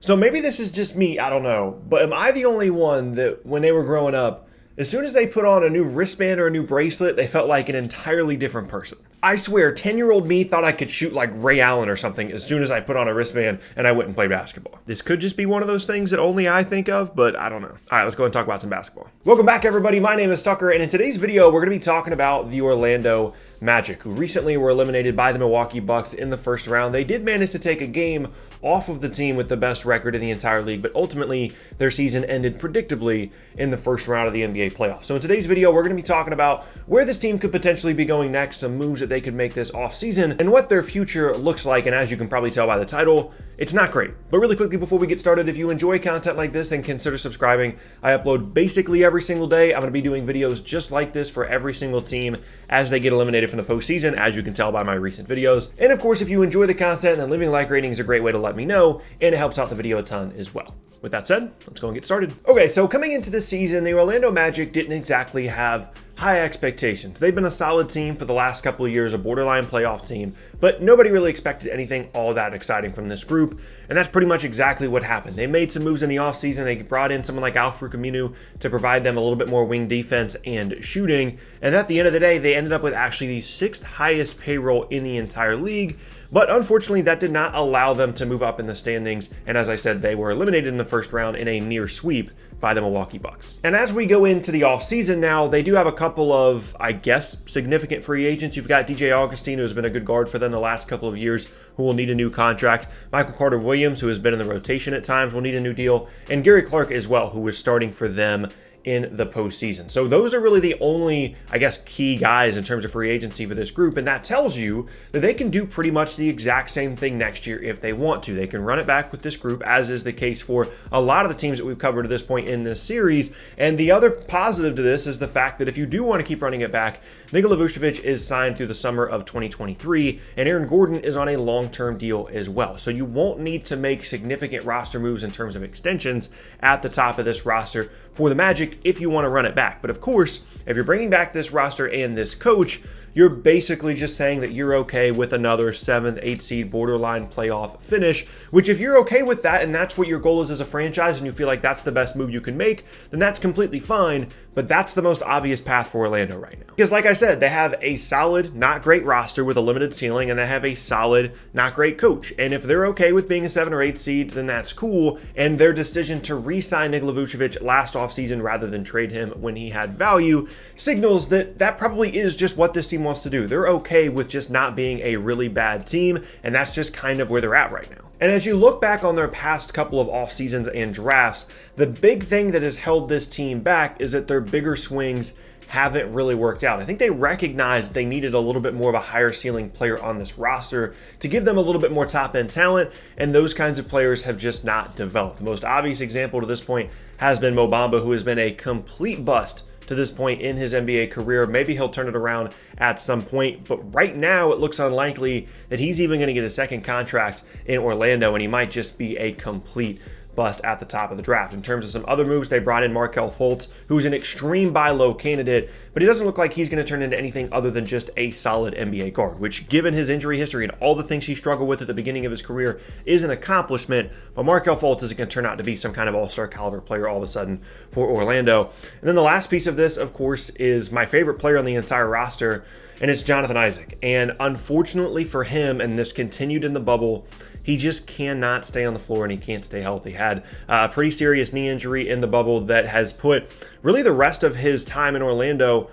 So maybe this is just me, I don't know, but am I the only one that when they were growing up, as soon as they put on a new wristband or a new bracelet, they felt like an entirely different person? I swear, 10-year-old me thought I could shoot like Ray Allen or something as soon as I put on a wristband and I went and played basketball. This could just be one of those things that only I think of, but I don't know. All right, let's go and talk about some basketball. Welcome back, everybody. My name is Tucker, and in today's video, we're going to be talking about the Orlando Magic, who recently were eliminated by the Milwaukee Bucks in the first round. They did manage to take a game off of the team with the best record in the entire league, but ultimately their season ended predictably in the first round of the NBA playoffs. So in today's video, we're going to be talking about where this team could potentially be going next, some moves that they could make this offseason, and what their future looks like. And as you can probably tell by the title, it's not great. But really quickly before we get started, if you enjoy content like this, then consider subscribing. I upload basically every single day. I'm going to be doing videos just like this for every single team as they get eliminated from the postseason, as you can tell by my recent videos. And of course, if you enjoy the content, then leaving a like rating is a great way to let me know, and it helps out the video a ton as well. With that said, let's go and get started. Okay, so coming into this season, the Orlando Magic didn't exactly have high expectations. They've been a solid team for the last couple of years, a borderline playoff team, but nobody really expected anything all that exciting from this group, and that's pretty much exactly what happened. They made some moves in the offseason. They brought in someone like Al Camino to provide them a little bit more wing defense and shooting, and at the end of the day, they ended up with actually the 6th highest payroll in the entire league. But unfortunately, that did not allow them to move up in the standings. And as I said, they were eliminated in the first round in a near sweep by the Milwaukee Bucks. And as we go into the offseason now, they do have a couple of, I guess, significant free agents. You've got DJ Augustin, who has been a good guard for them the last couple of years, who will need a new contract. Michael Carter-Williams, who has been in the rotation at times, will need a new deal. And Gary Clark as well, who was starting for them in the postseason. So those are really the only, I guess, key guys in terms of free agency for this group. And that tells you that they can do pretty much the exact same thing next year if they want to. They can run it back with this group, as is the case for a lot of the teams that we've covered to this point in this series. And the other positive to this is the fact that if you do want to keep running it back, Nikola Vucevic is signed through the summer of 2023, and Aaron Gordon is on a long-term deal as well. So you won't need to make significant roster moves in terms of extensions at the top of this roster for the Magic if you want to run it back. But of course, if you're bringing back this roster and this coach, you're basically just saying that you're okay with another 7th, 8th seed borderline playoff finish, which if you're okay with that and that's what your goal is as a franchise and you feel like that's the best move you can make, then that's completely fine. But that's the most obvious path for Orlando right now. Because like I said, they have a solid, not great roster with a limited ceiling, and they have a solid, not great coach. And if they're okay with being a 7 or 8 seed, then that's cool. And their decision to re-sign Nikola Vucevic last offseason rather than trade him when he had value signals that that probably is just what this team wants to do. They're okay with just not being a really bad team, and that's just kind of where they're at right now. And as you look back on their past couple of off seasons and drafts, the big thing that has held this team back is that their bigger swings haven't really worked out. I think they recognized they needed a little bit more of a higher ceiling player on this roster to give them a little bit more top end talent, and those kinds of players have just not developed. The most obvious example to this point has been Mo Bamba, who has been a complete bust to this point in his NBA career. Maybe he'll turn it around at some point, but right now it looks unlikely that he's even going to get a second contract in Orlando, and he might just be a complete bust at the top of the draft. In terms of some other moves, they brought in Markelle Fultz, who's an extreme buy low candidate, but he doesn't look like he's going to turn into anything other than just a solid NBA guard, which, given his injury history and all the things he struggled with at the beginning of his career, is an accomplishment. But Markelle Fultz isn't going to turn out to be some kind of all-star caliber player all of a sudden for Orlando. And then the last piece of this, of course, is my favorite player on the entire roster, and it's Jonathan Isaac. And unfortunately for him, and this continued in the bubble, he just cannot stay on the floor and he can't stay healthy. Had a pretty serious knee injury in the bubble that has put really the rest of his time in Orlando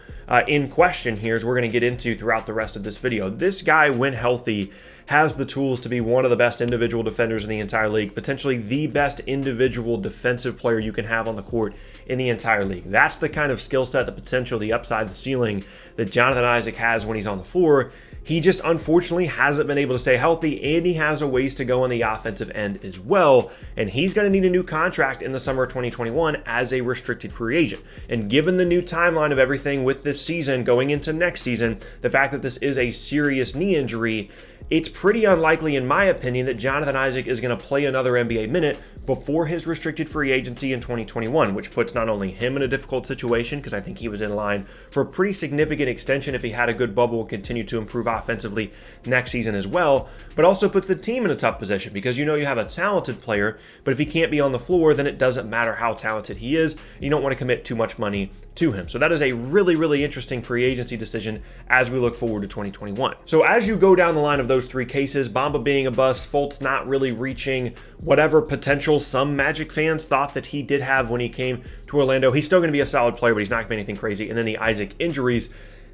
in question here, as we're going to get into throughout the rest of this video. This guy, when healthy, has the tools to be one of the best individual defenders in the entire league, potentially the best individual defensive player you can have on the court in the entire league. That's the kind of skill set, the potential, the upside, the ceiling that Jonathan Isaac has when he's on the floor. He just unfortunately hasn't been able to stay healthy, and he has a ways to go on the offensive end as well. And he's going to need a new contract in the summer of 2021 as a restricted free agent. And given the new timeline of everything with this season going into next season, the fact that this is a serious knee injury, it's pretty unlikely, in my opinion, that Jonathan Isaac is going to play another NBA minute before his restricted free agency in 2021, which puts not only him in a difficult situation, because I think he was in line for a pretty significant extension if he had a good bubble and continue to improve offensively next season as well, but also puts the team in a tough position because you have a talented player, but if he can't be on the floor, then it doesn't matter how talented he is. You don't want to commit too much money to him. So that is a really, really interesting free agency decision as we look forward to 2021. So as you go down the line of those three cases, Bamba being a bust, Fultz not really reaching whatever potential some Magic fans thought that he did have when he came to Orlando. He's still going to be a solid player, but he's not going to be anything crazy. And then the Isaac injuries,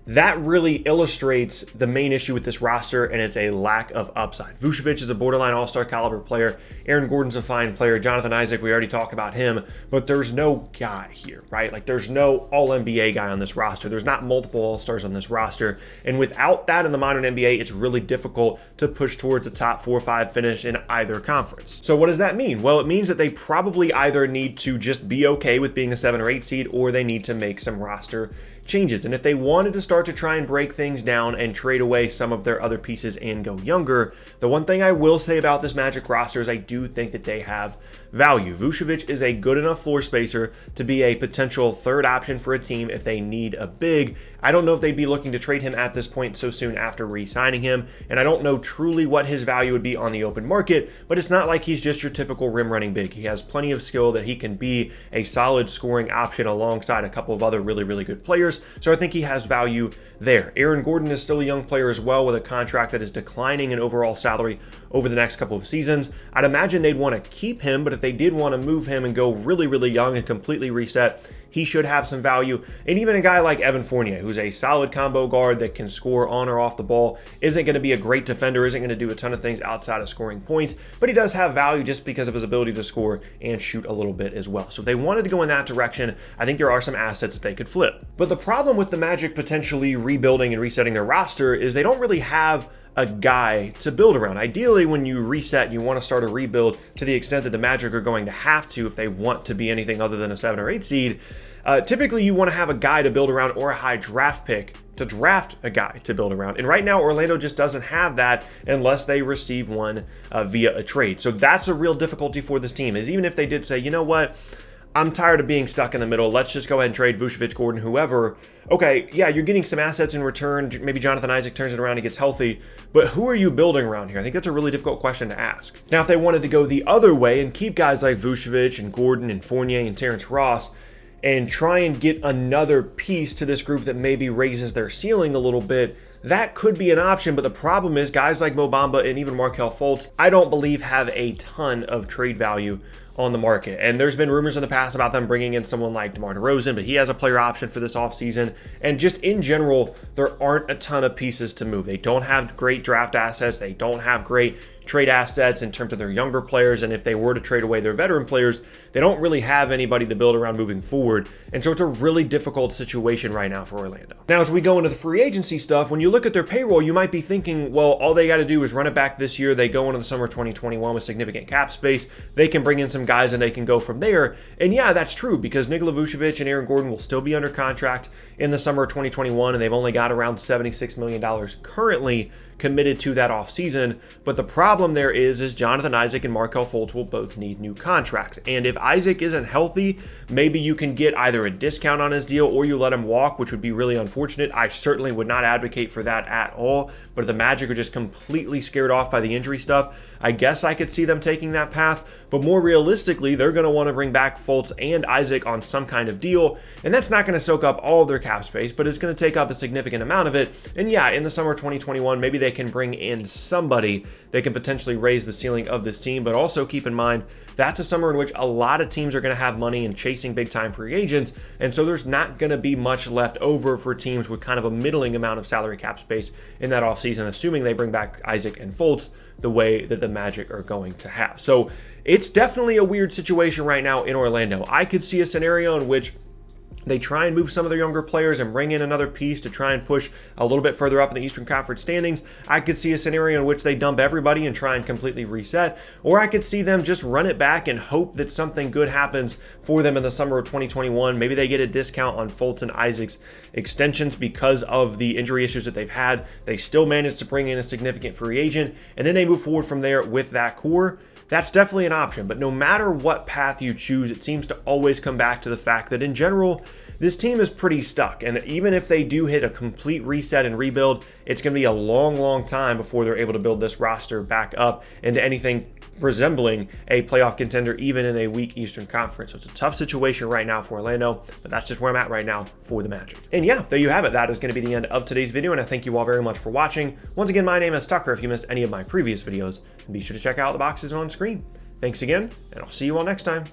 that really illustrates the main issue with this roster, and it's a lack of upside. Vucevic is a borderline all-star caliber player. Aaron Gordon's a fine player. Jonathan Isaac, we already talked about him, but there's no guy here, right? Like, there's no all-NBA guy on this roster. There's not multiple all-stars on this roster, and without that in the modern NBA, it's really difficult to push towards a top 4 or 5 finish in either conference. So what does that mean? Well, it means that they probably either need to just be okay with being a 7 or 8 seed, or they need to make some roster changes. And if they wanted to start to try and break things down and trade away some of their other pieces and go younger, the one thing I will say about this Magic roster is I do think that they have value. Vucevic is a good enough floor spacer to be a potential third option for a team if they need a big. I don't know if they'd be looking to trade him at this point so soon after re-signing him, and I don't know truly what his value would be on the open market, but it's not like he's just your typical rim running big. He has plenty of skill that he can be a solid scoring option alongside a couple of other really, really good players, so I think he has value there. Aaron Gordon is still a young player as well, with a contract that is declining in overall salary over the next couple of seasons. I'd imagine they'd want to keep him, but if they did want to move him and go really, really young and completely reset, he should have some value. And even a guy like Evan Fournier, who's a solid combo guard that can score on or off the ball, isn't going to be a great defender, isn't going to do a ton of things outside of scoring points, but he does have value just because of his ability to score and shoot a little bit as well. So if they wanted to go in that direction, I think there are some assets that they could flip. But the problem with the Magic potentially rebuilding and resetting their roster is they don't really have a guy to build around. Ideally, when you reset, you want to start a rebuild to the extent that the Magic are going to have to if they want to be anything other than a 7 or 8 seed. Typically, you want to have a guy to build around or a high draft pick to draft a guy to build around. And right now, Orlando just doesn't have that unless they receive one via a trade. So that's a real difficulty for this team, is even if they did say, you know what, I'm tired of being stuck in the middle, let's just go ahead and trade Vucevic, Gordon, whoever. Okay, yeah, you're getting some assets in return. Maybe Jonathan Isaac turns it around and gets healthy, but who are you building around here? I think that's a really difficult question to ask. Now, if they wanted to go the other way and keep guys like Vucevic and Gordon and Fournier and Terrence Ross and try and get another piece to this group that maybe raises their ceiling a little bit, that could be an option. But the problem is guys like Mo Bamba and even Markelle Fultz, I don't believe have a ton of trade value on the market. And there's been rumors in the past about them bringing in someone like DeMar DeRozan, but he has a player option for this offseason. And just in general, there aren't a ton of pieces to move. They don't have great draft assets. They don't have great trade assets in terms of their younger players, and if they were to trade away their veteran players, they don't really have anybody to build around moving forward, and so it's a really difficult situation right now for Orlando. Now, as we go into the free agency stuff, when you look at their payroll, you might be thinking, well, all they got to do is run it back this year. They go into the summer 2021 with significant cap space. They can bring in some guys and they can go from there, and yeah, that's true, because Nikola Vucevic and Aaron Gordon will still be under contract in the summer of 2021, and they've only got around $76 million currently committed to that offseason. But the problem there is Jonathan Isaac and Markelle Fultz will both need new contracts. And if Isaac isn't healthy, maybe you can get either a discount on his deal or you let him walk, which would be really unfortunate. I certainly would not advocate for that at all. But if the Magic are just completely scared off by the injury stuff, I guess I could see them taking that path. But more realistically, they're going to want to bring back Fultz and Isaac on some kind of deal. And that's not going to soak up all of their cap space, but it's going to take up a significant amount of it. And yeah, in the summer of 2021, maybe they can bring in somebody that can potentially raise the ceiling of this team. But also keep in mind, that's a summer in which a lot of teams are going to have money and chasing big time free agents. And so there's not going to be much left over for teams with kind of a middling amount of salary cap space in that offseason, assuming they bring back Isaac and Fultz the way that the Magic are going to have. So it's definitely a weird situation right now in Orlando. I could see a scenario in which they try and move some of their younger players and bring in another piece to try and push a little bit further up in the Eastern Conference standings. I could see a scenario in which they dump everybody and try and completely reset, or I could see them just run it back and hope that something good happens for them in the summer of 2021. Maybe they get a discount on Fultz and Isaac's extensions because of the injury issues that they've had. They still manage to bring in a significant free agent, and then they move forward from there with that core. That's definitely an option, but no matter what path you choose, it seems to always come back to the fact that in general, this team is pretty stuck. And even if they do hit a complete reset and rebuild, it's going to be a long, long time before they're able to build this roster back up into anything resembling a playoff contender, even in a weak Eastern Conference. So it's a tough situation right now for Orlando, but that's just where I'm at right now for the Magic. And yeah, there you have it. That is going to be the end of today's video, and I thank you all very much for watching. Once again, my name is Tucker. If you missed any of my previous videos, be sure to check out the boxes on screen. Thanks again, and I'll see you all next time.